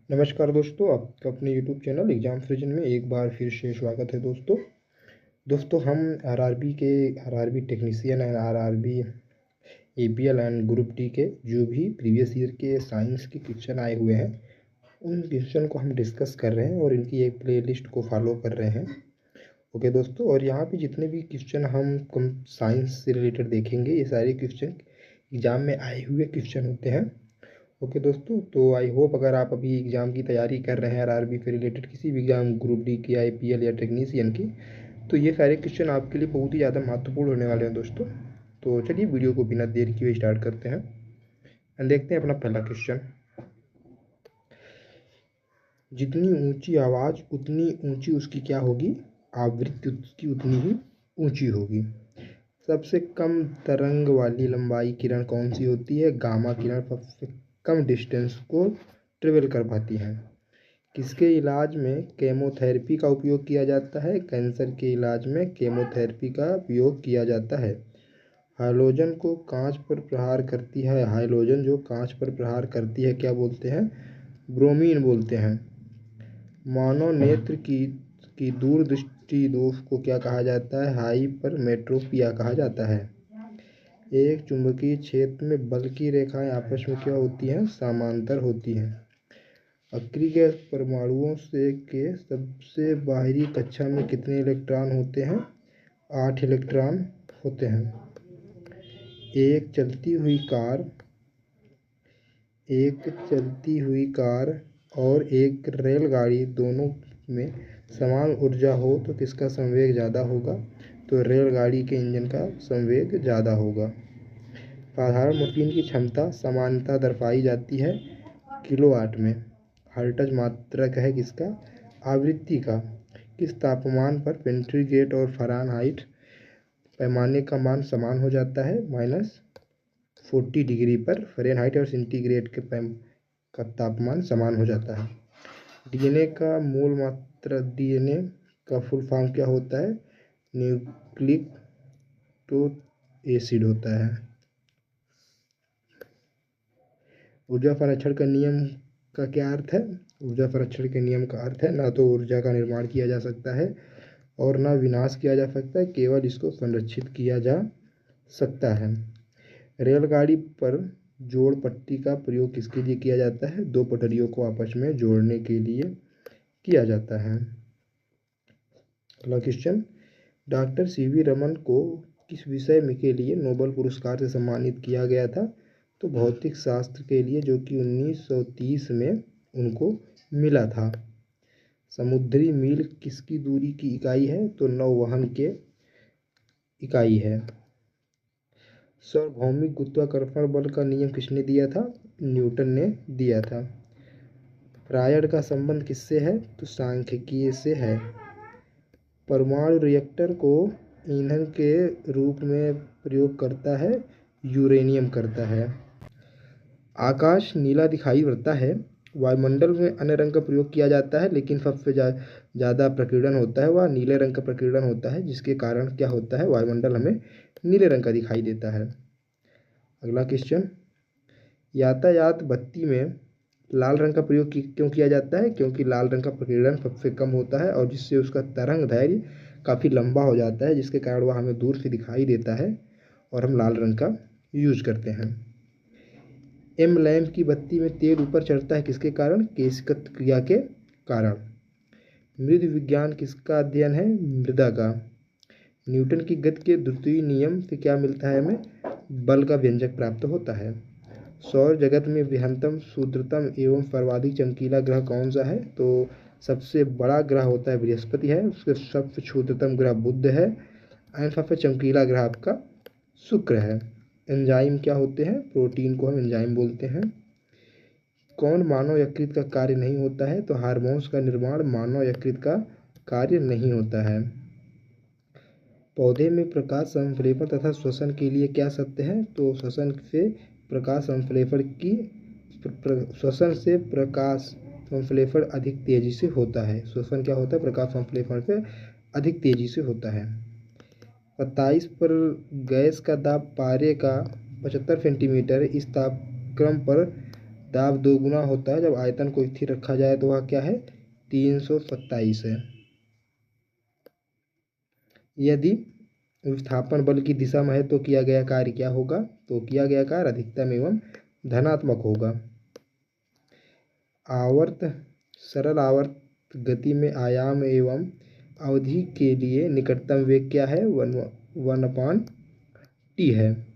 नमस्कार दोस्तों, आपका अपने YouTube चैनल एग्जाम फ्रिजन में एक बार फिर से स्वागत है। दोस्तों हम RRB technician and RRB APL and group D के जो भी प्रीवियस ईयर के साइंस के क्वेश्चन आए हुए हैं उन क्वेश्चन को हम डिस्कस कर रहे हैं और इनकी एक प्लेलिस्ट को फॉलो कर रहे हैं। ओके दोस्तों, और यहाँ पे जितने भी क्वेश्चन हम साइंस से रिलेटेड देखेंगे ये सारे क्वेश्चन एग्ज़ाम में आए हुए क्वेश्चन होते हैं। ओके दोस्तों, तो आई होप अगर आप अभी एग्ज़ाम की तैयारी कर रहे हैं आरआरबी से रिलेटेड किसी भी एग्ज़ाम ग्रुप डी की, आईपीएल या टेक्नीशियन की, तो ये सारे क्वेश्चन आपके लिए बहुत ही ज़्यादा महत्वपूर्ण होने वाले हैं दोस्तों। तो चलिए वीडियो को बिना देर किए स्टार्ट करते हैं एंड देखते हैं अपना पहला क्वेश्चन। जितनी ऊंची आवाज़ उतनी ऊंची उसकी क्या होगी, आवृत्ति उसकी उतनी ही ऊंची होगी। सबसे कम तरंग वाली लंबाई किरण कौन सी होती है? गामा किरण सबसे कम डिस्टेंस को ट्रेवल कर पाती हैं। किसके इलाज में केमोथेरेपी का उपयोग किया जाता है? कैंसर के इलाज में केमोथेरेपी का उपयोग किया जाता है। हाइलोजन को कांच पर प्रहार करती है, हाइलोजन जो कांच पर प्रहार करती है क्या बोलते हैं? ब्रोमीन बोलते हैं। मानव नेत्र की दूरदृष्टि दोष को क्या कहा जाता है? हाइपरमेट्रोपिया कहा जाता है। एक चुंबकीय क्षेत्र में बल की रेखाएं आपस में क्या होती हैं? समांतर होती हैं। अक्रिय गैस परमाणुओं के सबसे बाहरी कक्षा में कितने इलेक्ट्रॉन होते हैं? 8 इलेक्ट्रॉन होते हैं। एक चलती हुई कार और एक रेलगाड़ी दोनों में समान ऊर्जा हो तो किसका संवेग ज़्यादा होगा? तो रेलगाड़ी के इंजन का संवेग ज़्यादा होगा। साधारण मशीन की क्षमता सामान्यतः दर्शाई जाती है किलोवाट में। हर्ट्ज मात्रक है किसका? आवृत्ति का। किस तापमान पर सेंटीग्रेड और फ़ारेनहाइट पैमाने का मान समान हो जाता है? -40 डिग्री पर फ़ारेनहाइट और सेंटीग्रेड का तापमान समान हो जाता है। डीएनए का मूल मात्रा डीएनए का फुल फॉर्म क्या होता है? न्यूक्लिक एसिड होता है। ऊर्जा संरक्षण का नियम का क्या अर्थ है? ऊर्जा संरक्षण के नियम का अर्थ है ना तो ऊर्जा का निर्माण किया जा सकता है और ना विनाश किया जा सकता है, केवल इसको संरक्षित किया जा सकता है। रेलगाड़ी पर जोड़ पट्टी का प्रयोग किसके लिए किया जाता है? दो पटरियों को आपस में जोड़ने के लिए किया जाता है। अगला क्वेश्चन, डॉक्टर सीवी रमन को किस विषय में के लिए नोबेल पुरस्कार से सम्मानित किया गया था? तो भौतिक शास्त्र के लिए, जो कि 1930 में उनको मिला था। समुद्री मील किसकी दूरी की इकाई है? तो नौवहन के इकाई है। सार्वभौमिक गुरुत्वाकर्षण बल का नियम किसने दिया था? न्यूटन ने दिया था। रायड का संबंध किससे है? तो सांख्यिकी से है। परमाणु रिएक्टर को ईंधन के रूप में प्रयोग करता है यूरेनियम करता है। आकाश नीला दिखाई पड़ता है। वायुमंडल में अन्य रंग का प्रयोग किया जाता है, लेकिन सबसे ज़्यादा प्रकीर्णन होता है वह नीले रंग का प्रकीर्णन होता है, जिसके कारण क्या होता है? वायुमंडल हमें नीले रंग का दिखाई देता है। अगला क्वेश्चन, यातायात बत्ती में लाल रंग का प्रयोग क्यों किया जाता है? क्योंकि लाल रंग का प्रकीर्णन सबसे कम होता है और जिससे उसका तरंग दैर्घ्य काफ़ी लंबा हो जाता है, जिसके कारण वह हमें दूर से दिखाई देता है और हम लाल रंग का यूज करते हैं। एम लैंप की बत्ती में तेल ऊपर चढ़ता है किसके कारण? केशिकत क्रिया के कारण। मृद विज्ञान किसका अध्ययन है? मृदा का। न्यूटन की गति के द्वितीय नियम से क्या मिलता है हमें? बल का व्यंजक प्राप्त होता है। सौर जगत में बृहत्तम, क्षुद्रतम एवं सर्वाधिक चमकीला ग्रह कौन सा है? तो सबसे बड़ा ग्रह होता है बृहस्पति है, उसके सबसे क्षुद्रतम ग्रह बुध है एंड सबसे चमकीला ग्रह आपका शुक्र है। एंजाइम क्या होते हैं? प्रोटीन को हम एंजाइम बोलते हैं। कौन मानव यकृत का कार्य नहीं होता है? तो हार्मोन्स का निर्माण मानव यकृत का कार्य नहीं होता है। पौधे में प्रकाश संश्लेषण तथा श्वसन के लिए क्या सत्य है? तो श्वसन से प्रकाश संश्लेषण अधिक तेजी से होता है। श्वसन क्या होता है? प्रकाश संश्लेषण से अधिक तेजी से होता है। 27 पर गैस का दाब पारे का 75 सेंटीमीटर, इस तापक्रम पर दाब दोगुना होता है जब आयतन को स्थिर रखा जाए, तो वह क्या है 327 है। यदि विस्थापन बल की दिशा में है तो किया गया कार्य क्या होगा, तो किया गया कार्य अधिकतम एवं धनात्मक होगा। आवर्त सरल आवर्त गति में आयाम एवं अवधि के लिए निकटतम वेग क्या है, 1/t है।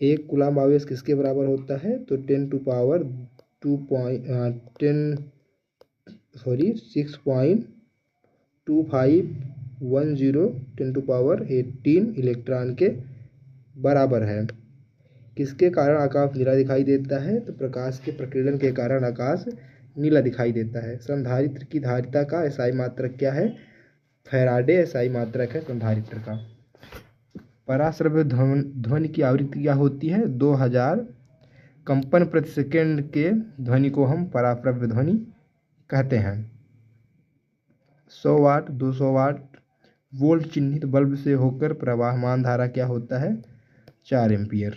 एक कूलम्ब आवेश किसके बराबर होता है, तो 6.18 इलेक्ट्रॉन के बराबर है। किसके कारण आकाश नीला दिखाई देता है, तो प्रकाश के प्रकीर्णन के कारण आकाश नीला दिखाई देता है। संधारित्र की धारिता का एसआई मात्रक क्या है, फैराडे एसआई मात्रक है संधारित्र का। पराश्रव्य ध्वनि की आवृत्ति क्या होती है, 2000 कंपन प्रति सेकंड के ध्वनि को हम पराश्रव्य ध्वनि कहते हैं। 100 वाट 200 वाट वोल्ट चिन्हित बल्ब से होकर प्रवाहमान धारा क्या होता है, 4 एम्पियर।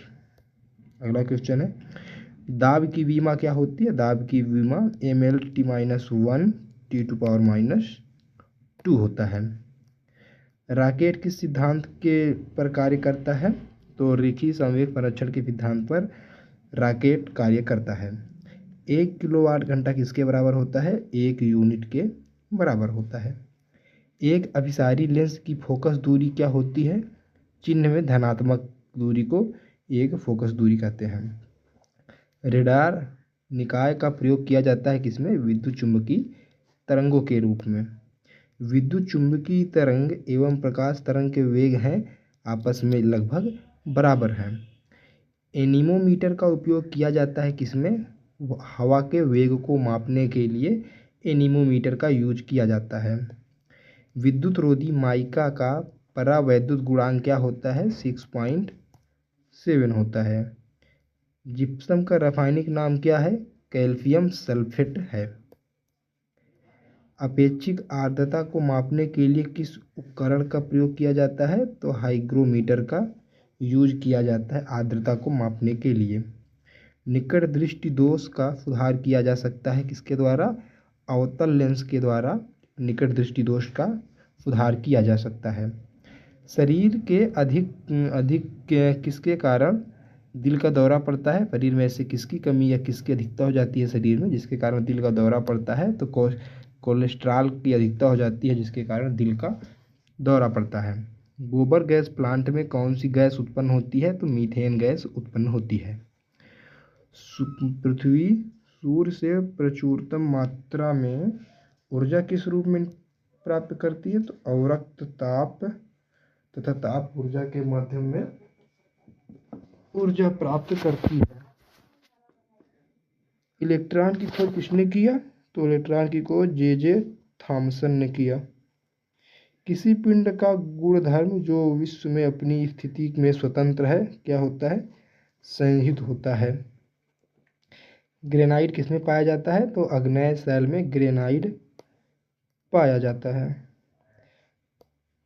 अगला क्वेश्चन है, दाब की विमा क्या होती है, दाब की विमा mL-1 T⁻⁻2 होता है। रॉकेट किस सिद्धांत के पर कार्य करता है, तो रेखीय संवेग संरक्षण के सिद्धांत पर रॉकेट कार्य करता है। 1 किलोवाट घंटा किसके बराबर होता है, 1 यूनिट के बराबर होता है। एक अभिसारी लेंस की फोकस दूरी क्या होती है, चिन्ह में धनात्मक दूरी को एक फोकस दूरी कहते हैं। रेडार निकाय का प्रयोग किया जाता है किसमें, विद्युत चुम्बकीय तरंगों के रूप में। विद्युत चुम्बकीय तरंग एवं प्रकाश तरंग के वेग हैं आपस में लगभग बराबर हैं। एनीमोमीटर का उपयोग किया जाता है किसमें, हवा के वेग को मापने के लिए एनीमोमीटर का यूज किया जाता है। विद्युत रोधी माइका का परावैद्युत गुणांक क्या होता है, 6.7 होता है। जिप्सम का रासायनिक नाम क्या है, कैल्शियम सल्फेट है। अपेक्षित आर्द्रता को मापने के लिए किस उपकरण का प्रयोग किया जाता है, तो हाइग्रोमीटर का यूज किया जाता है आर्द्रता को मापने के लिए। निकट दृष्टि दोष का सुधार किया जा सकता है किसके द्वारा, अवतल लेंस के द्वारा निकट दृष्टि दोष का सुधार किया जा सकता है। शरीर के अधिक किसके कारण दिल का दौरा पड़ता है, शरीर में ऐसे किसकी कमी या किसकी अधिकता हो जाती है शरीर में जिसके कारण दिल का दौरा पड़ता है, तो कोलेस्ट्रॉल की अधिकता हो जाती है जिसके कारण दिल का दौरा पड़ता है। गोबर गैस प्लांट में कौन सी गैस उत्पन्न होती है, तो मीथेन गैस उत्पन्न होती है। पृथ्वी सूर्य से प्रचुरतम मात्रा में ऊर्जा किस रूप में प्राप्त करती है, तो अवरक्त ताप तथा ताप ऊर्जा के माध्यम में ऊर्जा प्राप्त करती है। इलेक्ट्रॉन की खोज किसने किया, तो इलेक्ट्रॉन की खोज जे थॉमसन ने किया। किसी पिंड का गुणधर्म जो विश्व में अपनी स्थिति में स्वतंत्र है क्या होता है, संयुक्त होता है। ग्रेनाइट किसमें पाया जाता है, तो आग्नेय शैल में ग्रेनाइट पाया जाता है।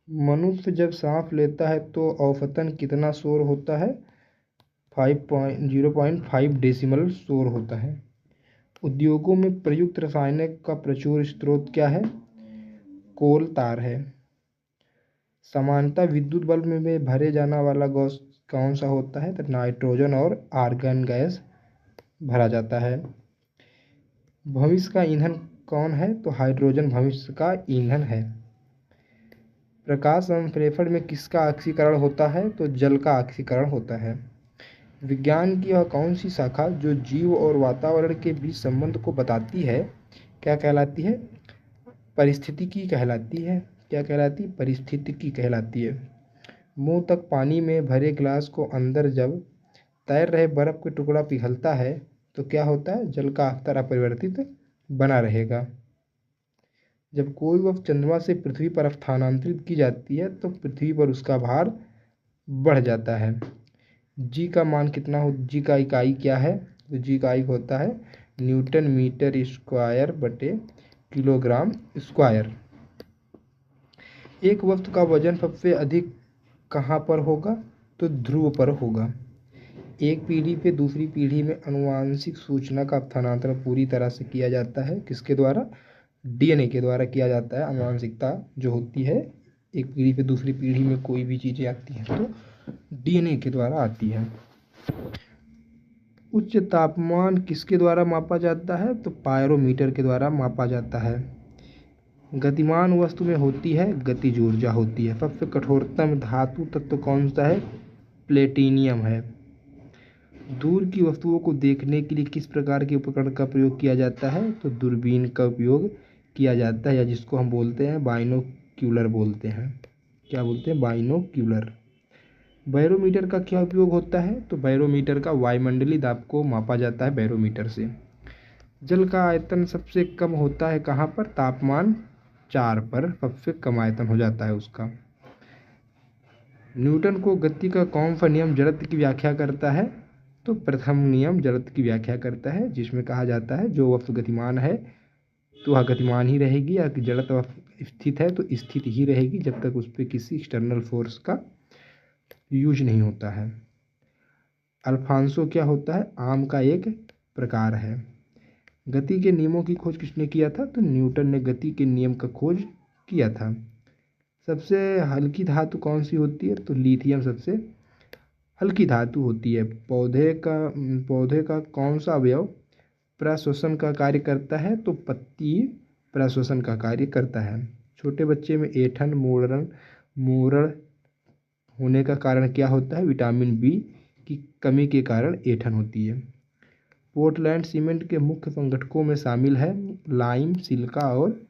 मनुष्य जब सांस लेता है तो औसतन कितना शोर होता है, 0.5 डेसिमल शोर होता है। उद्योगों में प्रयुक्त रसायनों का प्रचुर स्रोत क्या है, कोल तार है। सामान्यतः विद्युत बल्ब में भरे जाने वाला गैस कौन सा होता है, तो नाइट्रोजन और आर्गन गैस भरा जाता है। भविष्य का ईंधन कौन है, तो हाइड्रोजन भविष्य का ईंधन है। प्रकाश संप्रेषण में किसका ऑक्सीकरण होता है, तो जल का ऑक्सीकरण होता है। विज्ञान की वह कौन सी शाखा जो जीव और वातावरण के बीच संबंध को बताती है क्या कहलाती है, पारिस्थितिकी कहलाती है। क्या कहलाती है, पारिस्थितिकी कहलाती है। मुंह तक पानी में भरे गिलास को अंदर जब तैर रहे बर्फ का टुकड़ा पिघलता है तो क्या होता है, जल का स्तर अपरिवर्तित बना रहेगा। जब कोई वस्तु चंद्रमा से पृथ्वी पर स्थानांतरित की जाती है तो पृथ्वी पर उसका भार बढ़ जाता है। जी का मान कितना हो, जी का इकाई क्या है, तो जी का इकाई होता है न्यूटन मीटर स्क्वायर बटे किलोग्राम स्क्वायर। एक वस्तु का वजन सबसे अधिक कहाँ पर होगा, तो ध्रुव पर होगा। एक पीढ़ी पे दूसरी पीढ़ी में आनुवांशिक सूचना का स्थानांतरण पूरी तरह से किया जाता है किसके द्वारा? डीएनए के द्वारा किया जाता है। आनुवांशिकता जो होती है एक पीढ़ी पे दूसरी पीढ़ी में कोई भी चीज़ें आती हैं तो डीएनए के द्वारा आती है। उच्च तापमान किसके द्वारा मापा जाता है? तो पायरोमीटर के द्वारा मापा जाता है। गतिमान वस्तु में होती है गतिज ऊर्जा होती है। सबसे कठोरतम धातु तत्व कौन सा है? प्लेटिनियम है। दूर की वस्तुओं को देखने के लिए किस प्रकार के उपकरण का प्रयोग किया जाता है? तो दूरबीन का उपयोग किया जाता है, या जिसको हम बोलते हैं बाइनोक्यूलर बोलते हैं। क्या बोलते हैं? बाइनोक्यूलर। बैरोमीटर का क्या उपयोग होता है? तो बैरोमीटर का वायुमंडलीय दाब को मापा जाता है बैरोमीटर से। जल का आयतन सबसे कम होता है कहाँ पर? तापमान 4 पर सबसे कम आयतन हो जाता है उसका। न्यूटन को गति का कौन सा नियम जड़त्व की व्याख्या करता है? तो प्रथम नियम जड़त्व की व्याख्या करता है, जिसमें कहा जाता है जो वस्तु गतिमान है तो वह गतिमान ही रहेगी, या जड़त्व स्थित है तो स्थित ही रहेगी जब तक उस पर किसी एक्सटर्नल फोर्स का यूज नहीं होता है। अल्फांसो क्या होता है? आम का एक प्रकार है। गति के नियमों की खोज किसने किया था? तो न्यूटन ने गति के नियम का खोज किया था। सबसे हल्की धातु कौन सी होती है? तो लिथियम सबसे हल्की धातु होती है। पौधे का कौन सा अवयव प्रश्वसन का कार्य करता है? तो पत्ती प्रश्वसन का कार्य करता है। छोटे बच्चे में ऐंठन मोरण होने का कारण क्या होता है? विटामिन बी की कमी के कारण ऐंठन होती है। पोर्टलैंड सीमेंट के मुख्य संघटकों में शामिल है लाइम, सिलिका और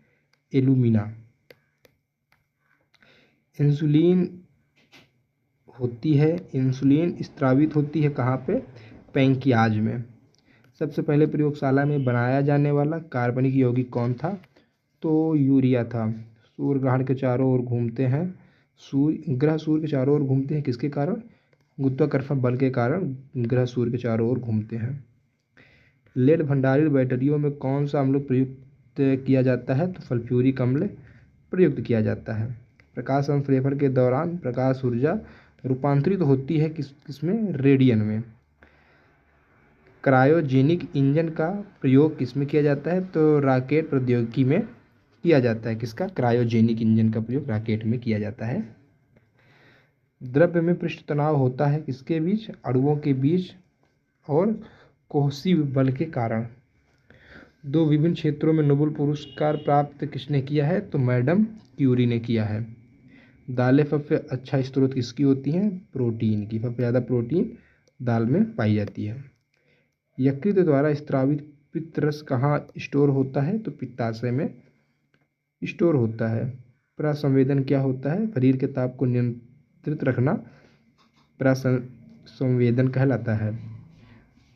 एल्यूमिना। इंसुलिन स्रावित होती है कहाँ पे? पैंक्रियाज में। सबसे पहले प्रयोगशाला में बनाया जाने वाला कार्बनिक यौगिक कौन था? तो यूरिया था। सूर्य ग्रहण के चारों ओर घूमते हैं ग्रह सूर्य के चारों ओर घूमते हैं किसके कारण? गुरुत्वाकर्षण बल के कारण ग्रह सूर्य के चारों ओर घूमते हैं। लेड भंडारित बैटरियों में कौन सा अम्ल प्रयुक्त किया जाता है? तो सल्फ्यूरिक अम्ल प्रयुक्त किया जाता है। प्रकाश संश्लेषण के दौरान प्रकाश ऊर्जा रूपांतरित होती है किसमें? रेडियन में। क्रायोजेनिक इंजन का प्रयोग किसमें किया जाता है? तो रॉकेट प्रौद्योगिकी में किया जाता है। किसका? क्रायोजेनिक इंजन का प्रयोग रॉकेट में किया जाता है। द्रव्य में पृष्ठ तनाव होता है किसके बीच? अणुओं के बीच और कोहसी बल के कारण। दो विभिन्न क्षेत्रों में नोबेल पुरस्कार प्राप्त किसने किया है? तो मैडम क्यूरी ने किया है। दालें सबसे अच्छा स्रोत किसकी होती हैं? प्रोटीन की। सबसे ज़्यादा प्रोटीन दाल में पाई जाती है। यकृत द्वारा स्रावित पित्तरस कहाँ स्टोर होता है? तो पित्ताशय में स्टोर होता है। प्रसंवेदन क्या होता है? शरीर के ताप को नियंत्रित रखना प्रसंवेदन कहलाता है।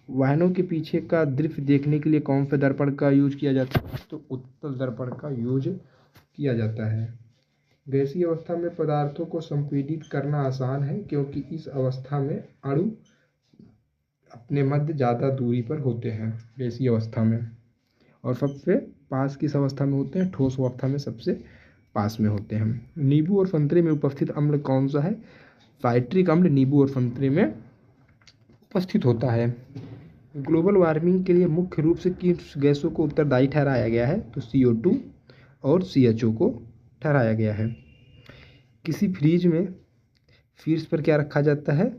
वाहनों के पीछे का दृश्य देखने के लिए कौन सा दर्पण का यूज किया जाता है? तो उत्तल दर्पण का यूज किया जाता है। गैसीय अवस्था में पदार्थों को संपीड़ित करना आसान है क्योंकि इस अवस्था में अणु अपने मध्य ज़्यादा दूरी पर होते हैं गैसीय अवस्था में, और सबसे पास किस अवस्था में होते हैं? ठोस अवस्था में सबसे पास में होते हैं। नींबू और संतरे में उपस्थित अम्ल कौन सा है? साइट्रिक अम्ल नींबू और संतरे में उपस्थित होता है। ग्लोबल वार्मिंग के लिए मुख्य रूप से किस गैसों को उत्तरदायी ठहराया गया है? तो CO2 और CHO को ठहराया गया है। किसी फ्रिज में शीर्ष पर क्या रखा जाता है?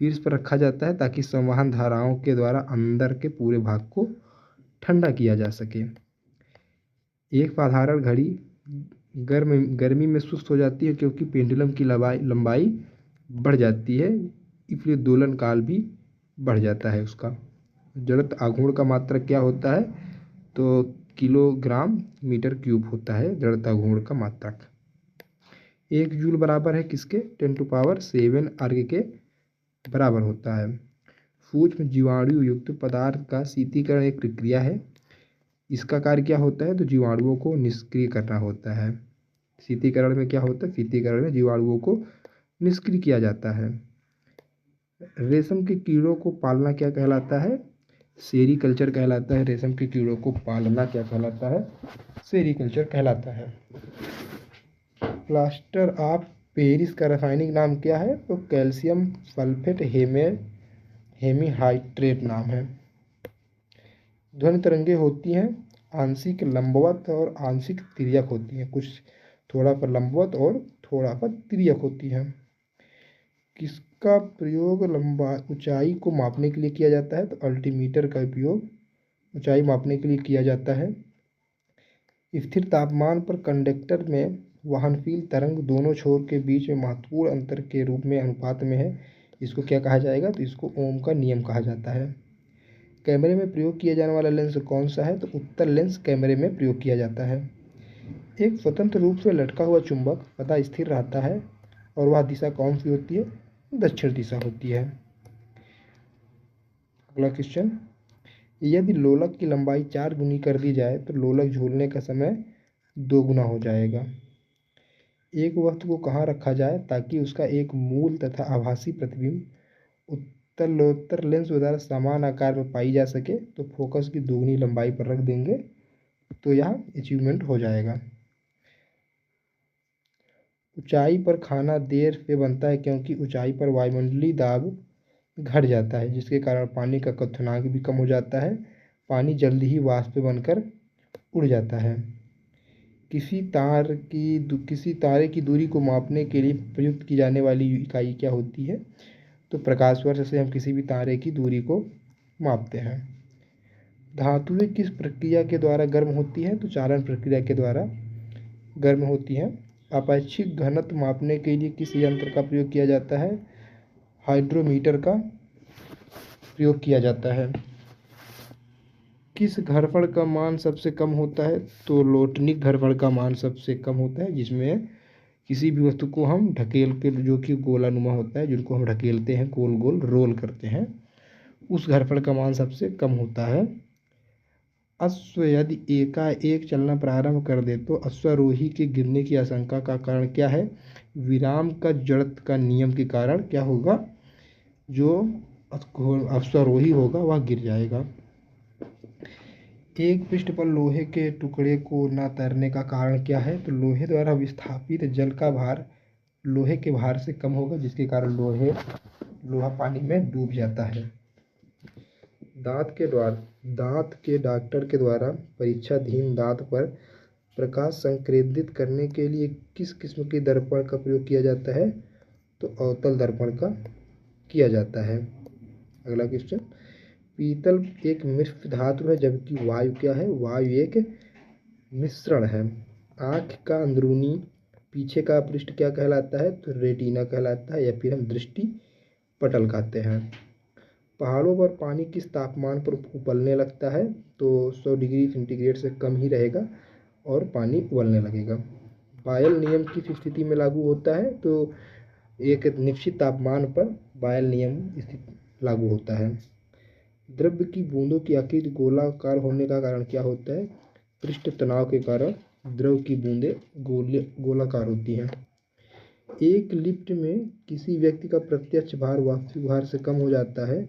शीर्ष पर रखा जाता है ताकि संवहन धाराओं के द्वारा अंदर के पूरे भाग को ठंडा किया जा सके। एक साधारण घड़ी गर्मी में सुस्त हो जाती है क्योंकि पेंडुलम की लंबाई बढ़ जाती है, इसलिए दोलन काल भी बढ़ जाता है उसका। जड़त्व आघूर्ण का मात्रक क्या होता है? तो किलोग्राम मीटर क्यूब होता है जड़त्व आघूर्ण का मात्रक। 1 जूल बराबर है किसके? 10⁻7 अर्ग के बराबर होता है। सूक्ष्म जीवाणु युक्त पदार्थ का शीतलीकरण एक प्रक्रिया है। इसका कार्य क्या होता है? तो जीवाणुओं को निष्क्रिय करना होता है। शीतलीकरण में क्या होता है? शीतलीकरण में जीवाणुओं को निष्क्रिय किया जाता है। रेशम के कीड़ों को पालना क्या कहलाता है? सेरीकल्चर कहलाता है। रेशम के कीड़ों को पालना क्या कहलाता है? सेरीकल्चर कहलाता है। प्लास्टर ऑफ पेरिस का रासायनिक नाम क्या है? तो कैल्शियम सल्फेट हेमेट हेमीहाइड्रेट नाम है। ध्वनि तरंगे होती हैं आंशिक लंबवत और आंशिक तिर्यक होती हैं, कुछ थोड़ा पर लंबवत और थोड़ा पर तिर्यक होती हैं। किसका प्रयोग लंबा ऊंचाई को मापने के लिए किया जाता है? तो अल्टीमीटर का उपयोग ऊंचाई मापने के लिए किया जाता है। स्थिर तापमान पर कंडक्टर में वहनशील तरंग दोनों छोर के बीच में महत्वपूर्ण अंतर के रूप में अनुपात में है, इसको क्या कहा जाएगा? तो इसको ओम का नियम कहा जाता है। कैमरे में प्रयोग किया जाने वाला लेंस कौन सा है? तो उत्तल लेंस कैमरे में प्रयोग किया जाता है। एक स्वतंत्र रूप से लटका हुआ चुंबक सदा स्थिर रहता है और वह दिशा कौन सी होती है? दक्षिण दिशा होती है। अगला क्वेश्चन, यदि लोलक की लंबाई 4 गुनी कर दी जाए तो लोलक झूलने का समय 2 गुना हो जाएगा। एक वस्तु को कहाँ रखा जाए ताकि उसका एक मूल तथा आभासी प्रतिबिंब उत्तलोत्तर लेंस द्वारा समान आकार में पाई जा सके? तो फोकस की दोगुनी लंबाई पर रख देंगे तो यह अचीवमेंट हो जाएगा। ऊंचाई पर खाना देर से बनता है क्योंकि ऊंचाई पर वायुमंडलीय दाब घट जाता है, जिसके कारण पानी का क्वथनांक भी कम हो जाता है। पानी जल्दी ही वाष्प बनकर उड़ जाता है। किसी तारे की दूरी को मापने के लिए प्रयुक्त की जाने वाली इकाई क्या होती है? तो प्रकाश वर्ष से हम किसी भी तारे की दूरी को मापते हैं। धातुएं किस प्रक्रिया के द्वारा गर्म होती हैं? तो चालन प्रक्रिया के द्वारा गर्म होती हैं। अपेक्षित घनत्व मापने के लिए किस यंत्र का प्रयोग किया जाता है? हाइड्रोमीटर का प्रयोग किया जाता है। किस घर्षण का मान सबसे कम होता है? तो लोटनिक घर्षण का मान सबसे कम होता है, जिसमें किसी भी वस्तु को हम ढकेल के, जो कि गोलानुमा होता है, जिनको हम ढकेलते हैं, गोल गोल रोल करते हैं, उस घर्षण का मान सबसे कम होता है। अश्व यदि एकाएक चलना प्रारंभ कर दे तो अश्वारोही के गिरने की आशंका का कारण क्या है? विराम का जड़त्व का नियम के कारण क्या होगा? जो अश्वारोही होगा वह गिर जाएगा। एक पृष्ठ पर लोहे के टुकड़े को न तैरने का कारण क्या है? तो लोहे द्वारा विस्थापित जल का भार लोहे के भार से कम होगा, जिसके कारण लोहा पानी में डूब जाता है। दांत के डॉक्टर के द्वारा परीक्षाधीन दांत पर प्रकाश संकेंद्रित करने के लिए किस किस्म के दर्पण का प्रयोग किया जाता है? तो अवतल दर्पण का किया जाता है। अगला क्वेश्चन, पीतल एक मिश्र धातु है जबकि वायु क्या है? वायु एक मिश्रण है। आँख का अंदरूनी पीछे का पृष्ठ क्या कहलाता है? तो रेटिना कहलाता है, या फिर हम दृष्टि पटल कहते हैं। पहाड़ों पर पानी किस तापमान पर उबलने लगता है? तो 100 डिग्री सेंटीग्रेड से कम ही रहेगा और पानी उबलने लगेगा। बायल नियम किस स्थिति में लागू होता है? तो एक निश्चित तापमान पर बायल नियम लागू होता है। द्रव्य की बूंदों की आकृति गोलाकार होने का कारण क्या होता है? पृष्ठ तनाव के कारण द्रव की बूंदें गोलाकार होती हैं। एक लिफ्ट में किसी व्यक्ति का प्रत्यक्ष भार वास्तविक भार से कम हो जाता है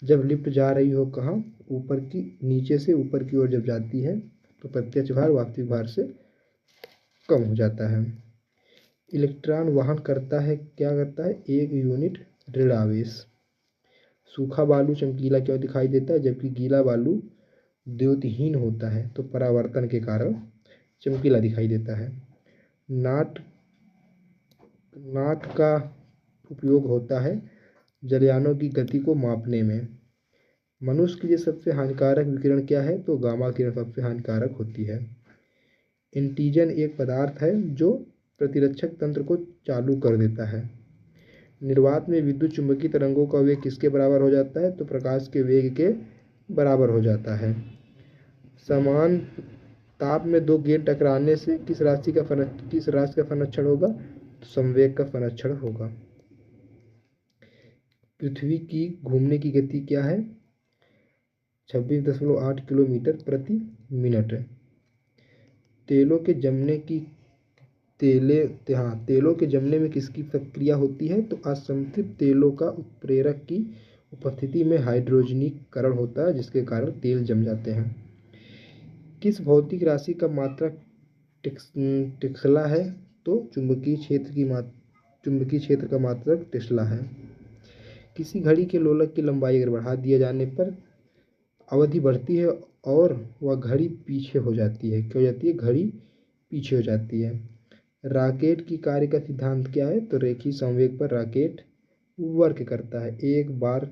जब लिफ्ट जा रही हो कहाँ? नीचे से ऊपर की ओर जब जाती है तो प्रत्यक्ष भार वास्तविक भार से कम हो जाता है। इलेक्ट्रॉन वहन करता है, क्या करता है? 1 यूनिट ऋण आवेश। सूखा बालू चमकीला क्यों दिखाई देता है जबकि गीला बालू द्योतहीन होता है? तो परावर्तन के कारण चमकीला दिखाई देता है। नाट का उपयोग होता है जलयानों की गति को मापने में। मनुष्य के लिए सबसे हानिकारक विकिरण क्या है? तो गामा किरण सबसे हानिकारक होती है। एंटीजन एक पदार्थ है जो प्रतिरक्षक तंत्र को चालू कर देता है। निर्वात में विद्युत चुंबकीय तरंगों का वेग किसके बराबर हो जाता है? तो प्रकाश के वेग के बराबर हो जाता है। समान ताप में दो गेंद टकराने से किस राशि का फलनक्षण होगा? तो संवेग का फलनक्षण होगा। पृथ्वी की घूमने की गति क्या है? 26.8 किलोमीटर प्रति मिनट। तेलों के जमने में किसकी प्रक्रिया होती है? तो असंतृप्त तेलों का उत्प्रेरक की उपस्थिति में हाइड्रोजनीकरण होता है, जिसके कारण तेल जम जाते हैं। किस भौतिक राशि का मात्रक टेस्ला है? तो चुंबकीय क्षेत्र का मात्रक टेस्ला है। किसी घड़ी के लोलक की लंबाई अगर बढ़ा दिए जाने पर अवधि बढ़ती है और वह घड़ी पीछे हो जाती है। क्या हो जाती है? घड़ी पीछे हो जाती है। रॉकेट की कार्य का सिद्धांत क्या है? तो रेखीय संवेग पर रॉकेट वर्क करता है। एक बार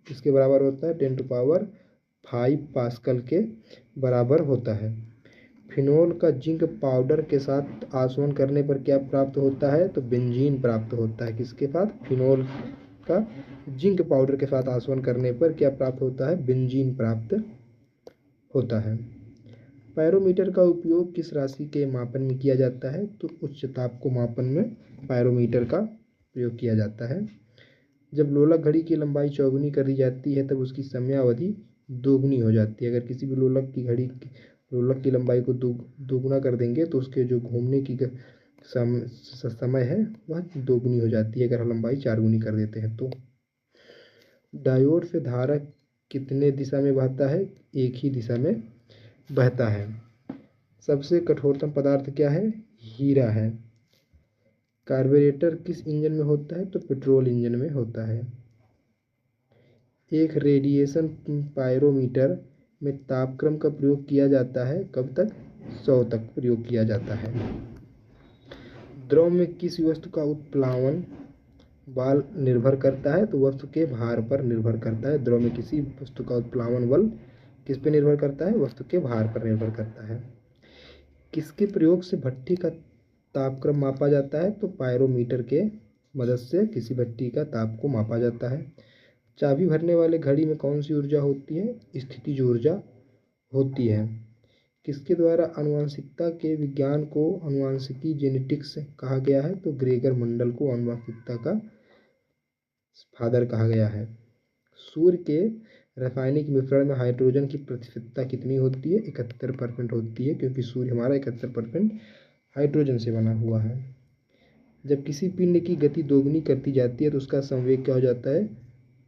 किसके बराबर होता है? 10⁵ पास्कल के बराबर होता है। फिनोल का जिंक पाउडर के साथ आसवन करने पर क्या प्राप्त होता है? तो बेंजीन प्राप्त होता है। किसके साथ? फिनोल का जिंक पाउडर के साथ आसवन करने पर क्या प्राप्त होता है? बेंजीन प्राप्त होता है। पायरोमीटर का उपयोग किस राशि के मापन में किया जाता है? तो उच्च ताप को मापन में पायरोमीटर का प्रयोग किया जाता है। जब लोलक घड़ी की लंबाई चौगुनी कर दी जाती है तब उसकी समयावधि दोगुनी हो जाती है। अगर किसी भी लोलक की लंबाई को दोगुना कर देंगे तो उसके जो घूमने की समय है वह दोगुनी हो जाती है, अगर हम लंबाई 4 गुनी कर देते हैं तो। डायोड से धारा कितने दिशा में बहता है? एक ही दिशा में बहता है। सबसे कठोरतम पदार्थ क्या है? हीरा है। कार्बोरेटर किस इंजन में होता है? तो पेट्रोल इंजन में होता है। एक रेडिएशन पायरोमीटर में तापक्रम का प्रयोग किया जाता है कब तक? 100 तक प्रयोग किया जाता है। द्रव में किस वस्तु का उत्प्लावन बल निर्भर करता है? तो वस्तु के भार पर निर्भर करता है। द्रव में किसी वस्तु का उत्प्लावन बल किस पे निर्भर करता है? वस्तु के भार पर निर्भर करता है। किसके प्रयोग से भट्ठी का तापक्रम मापा जाता है? तो पायरोमीटर के मदद से किसी भट्ठी का ताप को मापा जाता है। चाबी भरने वाले घड़ी में कौन सी ऊर्जा होती है? स्थितिज ऊर्जा होती है। किसके द्वारा आनुवंशिकता के विज्ञान को आनुवंशिकी जेनेटिक्स कहा गया है? तो ग्रेगर मंडल को आनुवंशिकता का फादर कहा गया है। सूर्य के रासायनिक मिश्रण में हाइड्रोजन की प्रतिशतता कितनी होती है? 71% होती है, क्योंकि सूर्य हमारा 71% हाइड्रोजन से बना हुआ है। जब किसी पिंड की गति दोगुनी कर दी जाती है तो उसका संवेग क्या हो जाता है?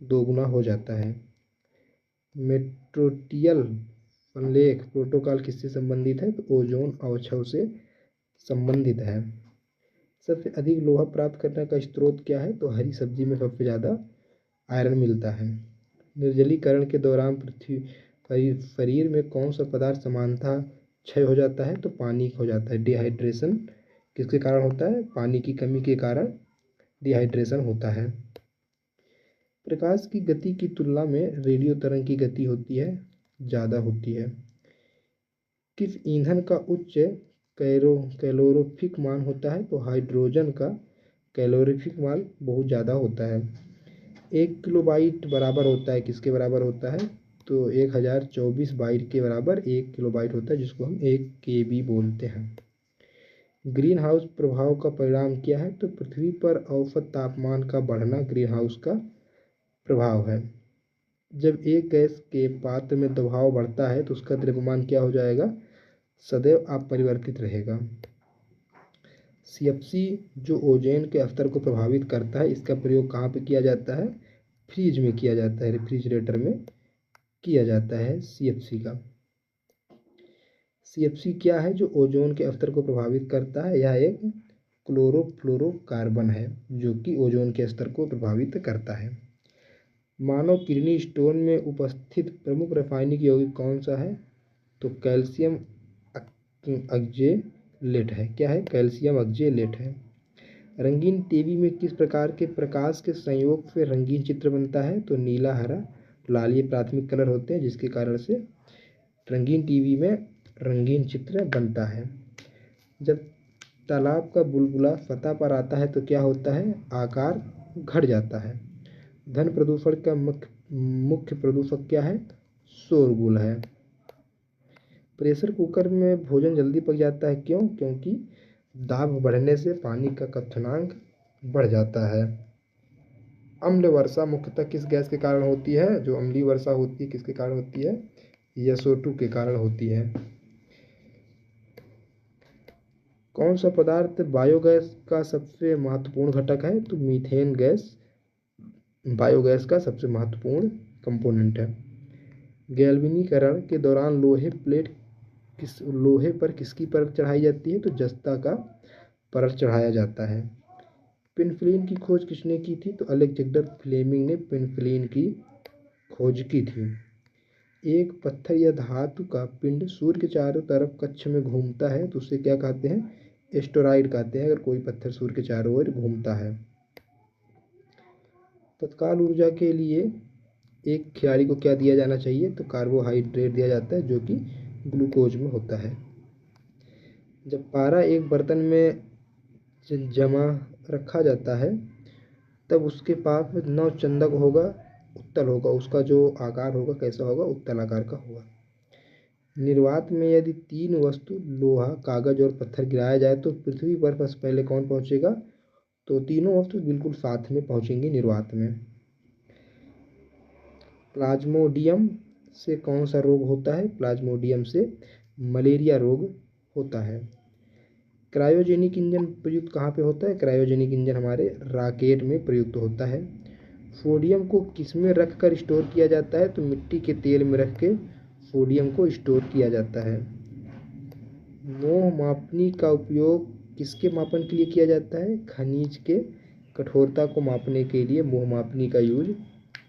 दोगुना हो जाता है। मेट्रोटियल संलेख प्रोटोकॉल किससे संबंधित है? तो ओजोन अवक्षय से संबंधित है। सबसे अधिक लोहा प्राप्त करने का स्रोत क्या है? तो हरी सब्जी में सबसे ज़्यादा आयरन मिलता है। निर्जलीकरण के दौरान शरीर में कौन सा पदार्थ समानतः क्षय हो जाता है? तो पानी हो जाता है। डिहाइड्रेशन किसके कारण होता है? पानी की कमी के कारण डिहाइड्रेशन होता है। प्रकाश की गति की तुलना में रेडियो तरंग की गति होती है ज़्यादा होती है। किस ईंधन का उच्च कैलोरीफिक मान होता है? तो हाइड्रोजन का कैलोरीफिक मान बहुत ज़्यादा होता है। 1 किलोबाइट बराबर होता है किसके बराबर होता है? तो 1024 बाइट के बराबर 1 किलोबाइट होता है, जिसको हम 1 KB बोलते हैं। ग्रीन हाउस प्रभाव का परिणाम क्या है? तो पृथ्वी पर औसत तापमान का बढ़ना ग्रीन हाउस का प्रभाव है। जब एक गैस के पात्र में दबाव बढ़ता है तो उसका द्रव्यमान क्या हो जाएगा? सदैव अपरिवर्तित रहेगा। CFC जो ओजोन के स्तर को प्रभावित करता है, इसका प्रयोग कहाँ पे किया जाता है? फ्रिज में किया जाता है, रेफ्रिजरेटर में किया जाता है CFC का। CFC क्या है? जो ओजोन के स्तर को प्रभावित करता है। यह एक क्लोरोफ्लोरोकार्बन है जो कि ओजोन के स्तर को प्रभावित करता है। मानव किडनी स्टोन में उपस्थित प्रमुख रासायनिक यौगिक कौन सा है? तो कैल्शियम ऑक्जेलेट है। क्या है? कैल्शियम ऑक्जेलेट है। रंगीन टीवी में किस प्रकार के प्रकाश के संयोग से रंगीन चित्र बनता है? तो नीला, हरा, लाल ये प्राथमिक कलर होते हैं, जिसके कारण से रंगीन टीवी में रंगीन चित्र बनता है। जब तालाब का बुलबुला सतह पर आता है तो क्या होता है? आकार घट जाता है। ध्वनि प्रदूषण का मुख्य प्रदूषक क्या है? शोरगुल है। प्रेशर कुकर में भोजन जल्दी पक जाता है, क्यों? क्योंकि दाब बढ़ने से पानी का क्वथनांक बढ़ जाता है। अम्ल वर्षा मुख्यतः किस गैस के कारण होती है? जो अम्लीय वर्षा होती है किसके कारण होती है? SO2 के कारण होती है। कौन सा पदार्थ बायोगैस का सबसे महत्वपूर्ण घटक है? तो मीथेन गैस बायोगैस का सबसे महत्वपूर्ण कंपोनेंट है। गैल्वेनीकरण के दौरान लोहे पर किसकी परत चढ़ाई जाती है? तो जस्ता का परत चढ़ाया जाता है। पेनिसिलिन की खोज किसने की थी? तो अलेक्जेंडर फ्लेमिंग ने पेनिसिलिन की खोज की थी। एक पत्थर या धातु का पिंड सूर्य के चारों तरफ कक्ष में घूमता है तो उसे क्या कहते हैं? एस्टेरॉयड कहते हैं, अगर कोई पत्थर सूर्य के चारों ओर घूमता है। तत्काल ऊर्जा के लिए एक खिलाड़ी को क्या दिया जाना चाहिए? तो कार्बोहाइड्रेट दिया जाता है जो कि ग्लूकोज में होता है। जब पारा एक बर्तन में जमा रखा जाता है तब उसके पास में नवचंदक होगा, उत्तल होगा, उसका जो आकार होगा कैसा होगा? उत्तल आकार का होगा। निर्वात में यदि 3 वस्तु लोहा, कागज और पत्थर गिराया जाए तो पृथ्वी पर पहले कौन पहुंचेगा? तो तीनों वस्तु बिल्कुल साथ में पहुंचेंगी निर्वात में। प्लाज्मोडियम से कौन सा रोग होता है? प्लाज्मोडियम से मलेरिया रोग होता है। क्रायोजेनिक इंजन प्रयुक्त कहाँ पे होता है? क्रायोजेनिक इंजन हमारे रॉकेट में प्रयुक्त होता है। सोडियम को किस में रख कर स्टोर किया जाता है? तो मिट्टी के तेल में रख के सोडियम को स्टोर किया जाता है। मोह मापनी का उपयोग किसके मापन के लिए किया जाता है? खनिज के कठोरता को मापने के लिए मोह मापनी का यूज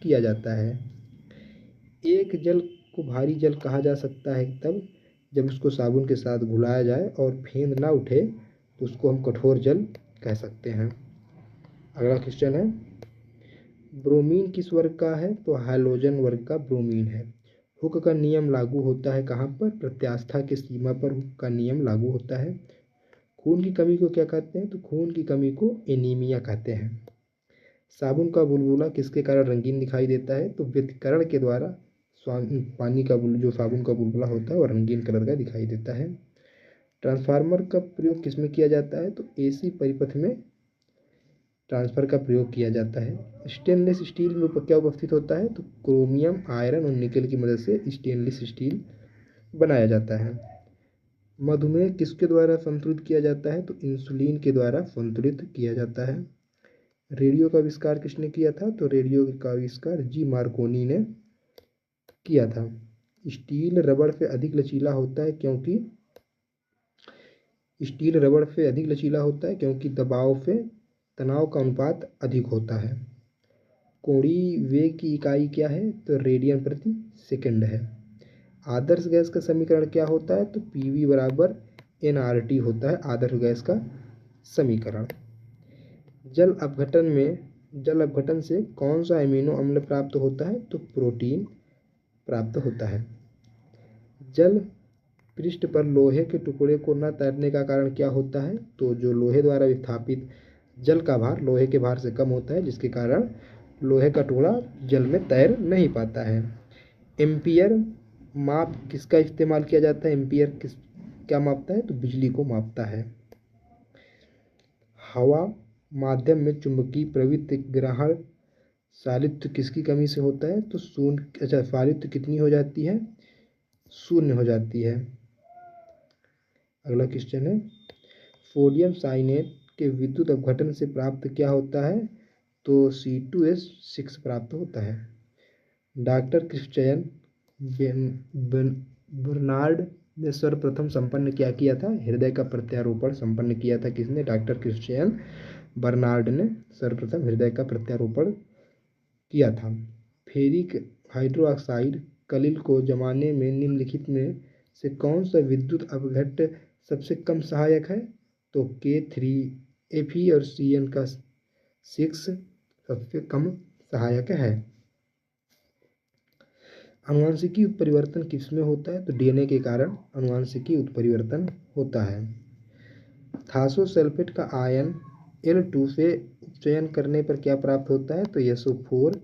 किया जाता है। एक जल को भारी जल कहा जा सकता है तब जब उसको साबुन के साथ घुलाया जाए और फेंद ना उठे तो उसको हम कठोर जल कह सकते हैं। अगला क्वेश्चन है, ब्रोमीन किस वर्ग का है? तो हैलोजन वर्ग का ब्रोमीन है। हुक का नियम लागू होता है कहाँ पर? प्रत्यास्था की सीमा पर हुक का नियम लागू होता है। खून की कमी को क्या कहते हैं? तो खून की कमी को एनीमिया कहते हैं। साबुन का बुलबुला किसके कारण रंगीन दिखाई देता है? तो व्यतिकरण के द्वारा पानी का जो साबुन का बुलबुला होता है वह रंगीन कलर का दिखाई देता है। ट्रांसफार्मर का प्रयोग किसमें किया जाता है? तो एसी परिपथ में ट्रांसफर का प्रयोग किया जाता है। स्टेनलेस स्टील में क्या उपस्थित होता है? तो क्रोमियम, आयरन और निकेल की मदद से स्टेनलेस स्टील बनाया जाता है। मधुमेह किसके द्वारा संतुलित किया जाता है? तो इंसुलिन के द्वारा संतुलित किया जाता है। रेडियो का आविष्कार किसने किया था? तो रेडियो का आविष्कार जी मार्कोनी ने किया था। स्टील रबड़ से अधिक लचीला होता है क्योंकि दबाव से तनाव का अनुपात अधिक होता है। कोणीय वेग की इकाई क्या है? तो रेडियन प्रति सेकंड है। आदर्श गैस का समीकरण क्या होता है? तो PV बराबर nRT होता है आदर्श गैस का समीकरण। जल अपघटन से कौन सा अमीनो अम्ल प्राप्त होता है? तो प्रोटीन प्राप्त होता है। जल पृष्ठ पर लोहे के टुकड़े को न तैरने का कारण क्या होता है? तो जो लोहे द्वारा विस्थापित जल का भार लोहे के भार से कम होता है जिसके कारण लोहे का टुकड़ा जल में तैर नहीं पाता है। एम्पियर माप किसका इस्तेमाल किया जाता है? एम्पियर क्या मापता है? तो बिजली को मापता है। हवा माध्यम में चुंबकीय प्रवृत्ति ग्रहण सालित्य किसकी कमी से होता है? तो शून्य। सालित्य कितनी हो जाती है? शून्य हो जाती है। अगला क्वेश्चन है, सोडियम साइनेट के विद्युत अपघटन से प्राप्त क्या होता है? तो C2H6 प्राप्त होता है। डॉक्टर क्रिश्चियन बर्नार्ड ने सर्वप्रथम संपन्न क्या किया था? हृदय का प्रत्यारोपण संपन्न किया था। किसने? डॉक्टर क्रिश्चियन बर्नार्ड ने सर्वप्रथम हृदय का प्रत्यारोपण किया था। फेरिक हाइड्रोक्साइड कलिल को जमाने में निम्नलिखित में से कौन सा विद्युत अपघट्ट सबसे कम सहायक है? तो K3Fe और Cn6 सबसे कम सहायक है। आनुवंशिकी उत्परिवर्तन किसमें होता है? तो DNA के कारण आनुवंशिकी उत्परिवर्तन होता है। थासोसल्फेट का आयन L2 से उपचयन करने पर क्या प्राप्त होता है? तो SO4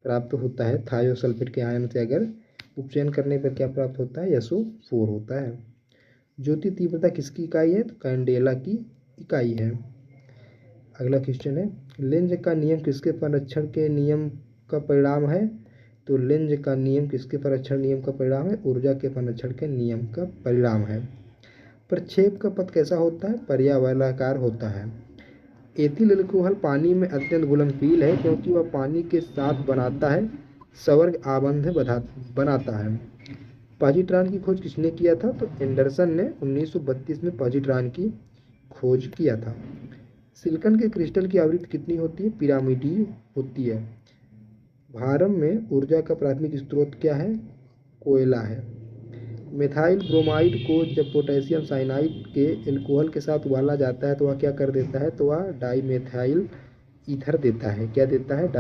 प्राप्त होता है। थायोसल्फेट के आयन से अगर उपचयन करने पर क्या प्राप्त होता है? SO4 होता है। ज्योति तीव्रता किसकी इकाई है? तो कैंडेला की इकाई है। अगला क्वेश्चन है, लेंज का नियम किसके संरक्षण के नियम का परिणाम है? तो लेंज का नियम किसके संरक्षण नियम का परिणाम है? ऊर्जा के संरक्षण के नियम का परिणाम है। प्रक्षेप का पथ कैसा होता है? पर्यावलयाकार होता है। एथिल अल्कोहल पानी में अत्यंत घुलनशील है क्योंकि वह पानी के साथ बनाता है संवर्ग आबंध बनाता है। पॉजिट्रॉन की खोज किसने किया था? तो एंडरसन ने 1932 में पॉजिट्रॉन की खोज किया था। सिलिकॉन के क्रिस्टल की आवृत्ति कितनी होती है? पिरामिडीय होती है। भारम में ऊर्जा का प्राथमिक स्रोत क्या है? कोयला है। मिथाइल ब्रोमाइड को जब पोटेशियम साइनाइड के एल्कोहल के साथ उबाला जाता है तो वह क्या कर देता है? तो वह डाईमेथाइल ईथर देता है। क्या देता है?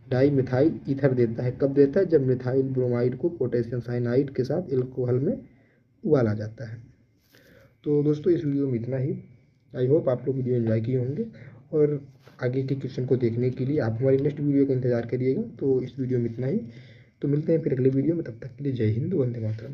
डाईमेथाइल ईथर देता है। कब देता है? जब मिथाइल ब्रोमाइड को पोटेशियम साइनाइड के साथ एल्कोहल में उबाला जाता है। तो दोस्तों इस वीडियो में इतना ही। आई होप आप लोग वीडियो एंजॉय किए होंगे और आगे के क्वेश्चन को देखने के लिए आप हमारी नेक्स्ट वीडियो का इंतजार करिएगा। तो इस वीडियो में इतना ही। तो मिलते हैं फिर अगले वीडियो में, तब तक के लिए जय हिंद, वंदे मातरम।